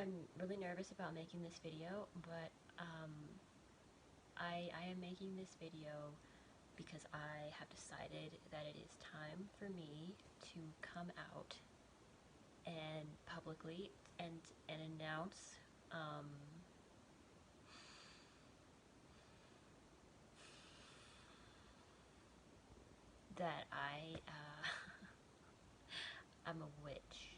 I'm really nervous about making this video, but I am making this video because I have decided that it is time for me to come out and publicly and announce that I'm a witch.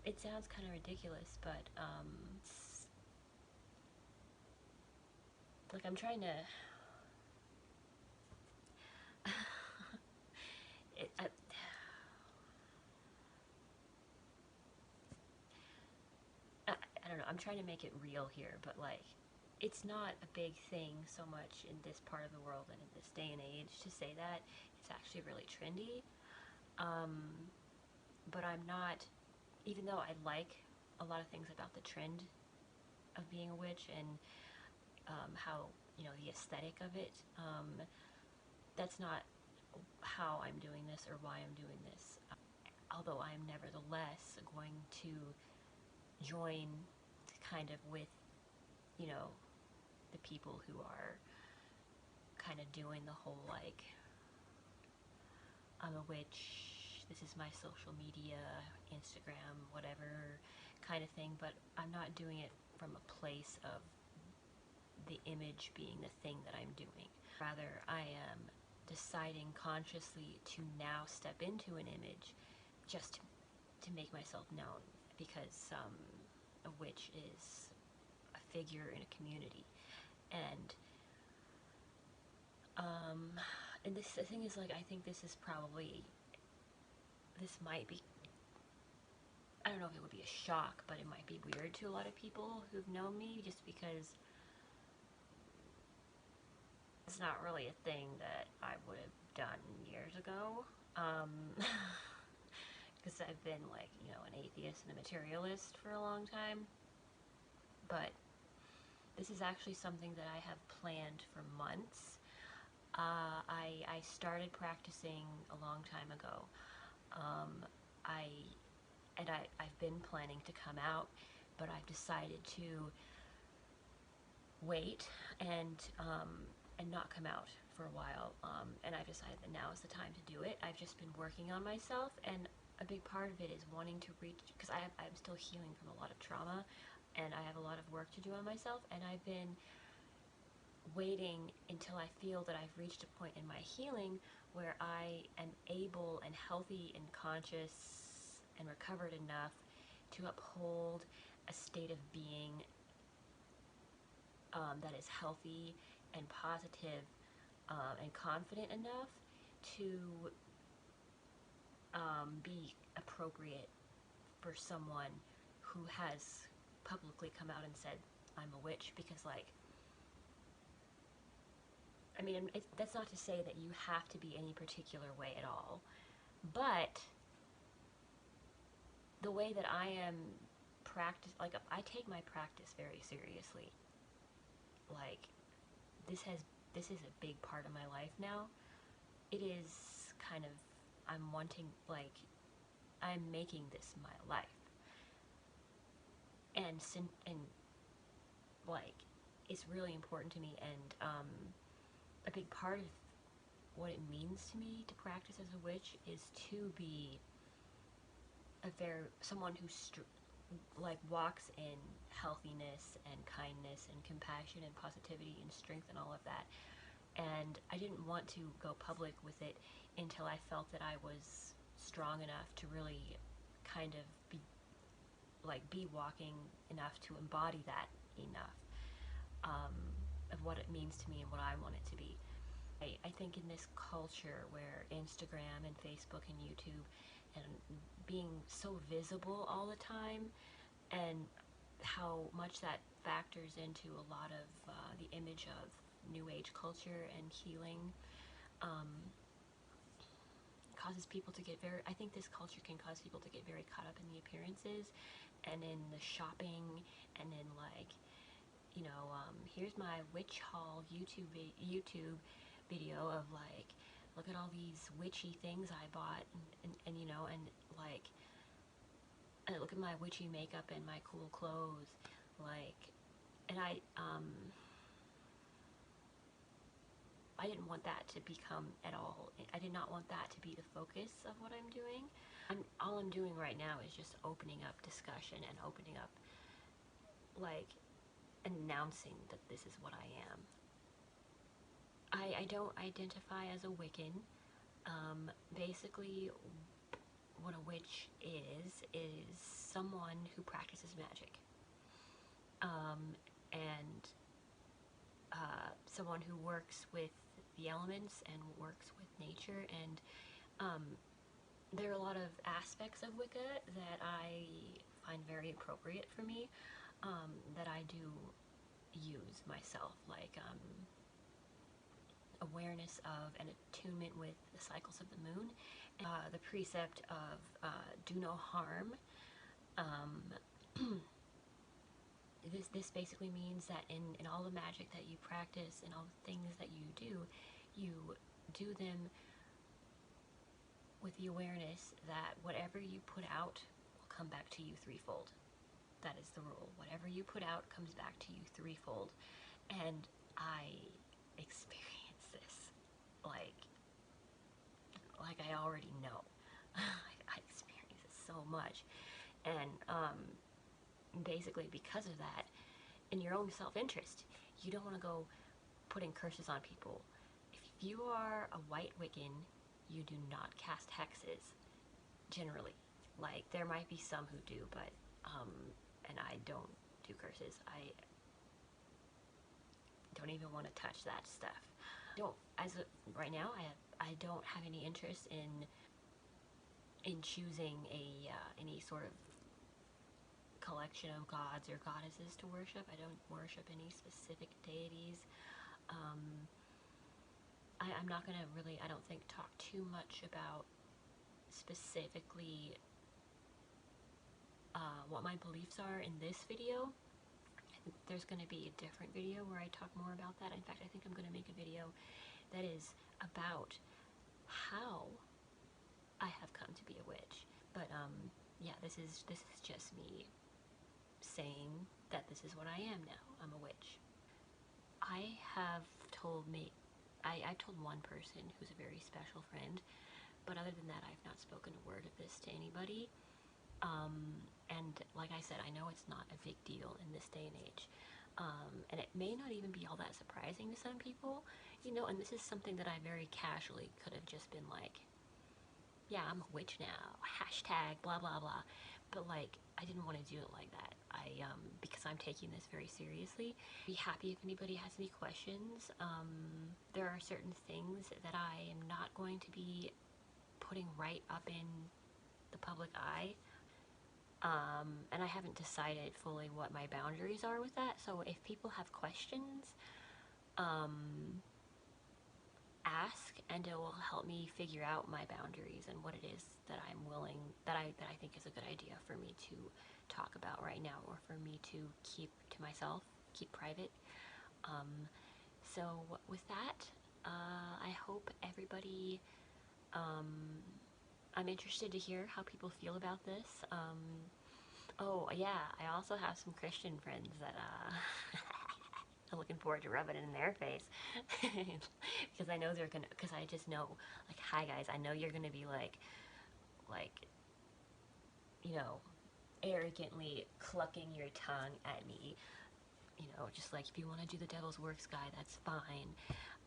It sounds kind of ridiculous, but like I'm trying to. it, I, I don't know. I'm trying to make it real here, but like, it's not a big thing so much in this part of the world and in this day and age to say that. It's actually really trendy. But I'm not, even though I like a lot of things about the trend of being a witch and how, you know, the aesthetic of it, that's not how I'm doing this or why I'm doing this. Although I am nevertheless going to join kind of with, you know, the people who are kind of doing the whole like, I'm a witch, this is my social media, Instagram, whatever kind of thing, but I'm not doing it from a place of the image being the thing that I'm doing. Rather, I am deciding consciously to now step into an image just to make myself known, because a witch is a figure in a community. And this, the thing is, like, I think this is probably, this might be, I don't know if it would be a shock, but it might be weird to a lot of people who've known me, just because it's not really a thing that I would have done years ago. Because I've been, like, you know, an atheist and a materialist for a long time. But this is actually something that I have planned for months. I started practicing a long time ago. I've been planning to come out, but I've decided to wait and not come out for a while. And I've decided that now is the time to do it. I've just been working on myself, and a big part of it is wanting to reach, because I'm still healing from a lot of trauma, and I have a lot of work to do on myself, and I've been waiting until I feel that I've reached a point in my healing where I am able and healthy and conscious and recovered enough to uphold a state of being that is healthy and positive and confident enough to be appropriate for someone who has publicly come out and said, I'm a witch. Because, like, I mean, that's not to say that you have to be any particular way at all, but the way that I am like, I take my practice very seriously. Like, this is a big part of my life now. It is kind of, I'm wanting, like, I'm making this my life. And like, it's really important to me, and a big part of what it means to me to practice as a witch is to be someone who like walks in healthiness and kindness and compassion and positivity and strength and all of that. And I didn't want to go public with it until I felt that I was strong enough to really kind of be walking enough to embody that enough, of what it means to me and what I want it to be. I think in this culture where Instagram and Facebook and YouTube and being so visible all the time, and how much that factors into a lot of the image of New Age culture and healing, causes people to get very, I think this culture can cause people to get very caught up in the appearances and in the shopping and in, like, you know, here's my witch haul YouTube video of, like look at all these witchy things I bought, and you know, and like, and look at my witchy makeup and my cool clothes, like, and I didn't want that to become at all, I did not want that to be the focus of what I'm doing. All I'm doing right now is just opening up discussion and opening up, like, announcing that this is what I am. I don't identify as a Wiccan. Basically, what a witch is someone who practices magic. And someone who works with the elements and works with nature, and there are a lot of aspects of Wicca that I find very appropriate for me, that I do use myself, like awareness of and attunement with the cycles of the moon, the precept of do no harm. This basically means that in all the magic that you practice and all the things that you do them with the awareness that whatever you put out will come back to you threefold. That is the rule. Whatever you put out comes back to you threefold. And I experience this like I already know. I experience it so much. And basically because of that, in your own self-interest, you don't want to go putting curses on people. If you are a white Wiccan, you do not cast hexes, generally. Like, there might be some who do, but and I don't do curses. I don't even want to touch that stuff. Right now, I don't have any interest in choosing any sort of collection of gods or goddesses to worship. I don't worship any specific deities. I'm not gonna really, I don't think, talk too much about specifically what my beliefs are in this video. I think there's going to be a different video where I talk more about that. In fact, I think I'm going to make a video that is about how I have come to be a witch. But yeah, this is just me saying that this is what I am now. I'm a witch. I've told one person who's a very special friend, but other than that, I've not spoken a word of this to anybody. And like I said, I know it's not a big deal in this day and age. And it may not even be all that surprising to some people, you know, and this is something that I very casually could have just been like, yeah, I'm a witch now, hashtag blah blah blah. But like, I didn't want to do it like that. Because I'm taking this very seriously. Be happy if anybody has any questions. There are certain things that I am not going to be putting right up in the public eye. And I haven't decided fully what my boundaries are with that, so if people have questions, ask, and it will help me figure out my boundaries and what it is that I think is a good idea for me to talk about right now, or for me to keep to myself, keep private. So with that, I hope everybody, I'm interested to hear how people feel about this. Oh yeah, I also have some Christian friends that I'm looking forward to rubbing it in their face. Because I know they're gonna, because I just know, like, hi guys, I know you're gonna be like, you know, arrogantly clucking your tongue at me, you know, just like, if you want to do the devil's works, guy, that's fine.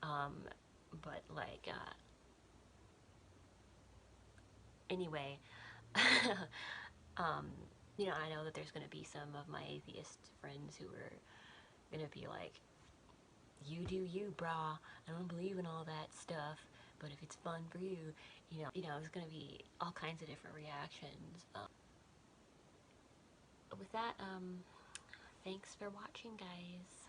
But like, anyway, you know, I know that there's gonna be some of my atheist friends who are gonna be like, you do you, brah, I don't believe in all that stuff, but if it's fun for you, you know, there's gonna be all kinds of different reactions. With that, thanks for watching, guys.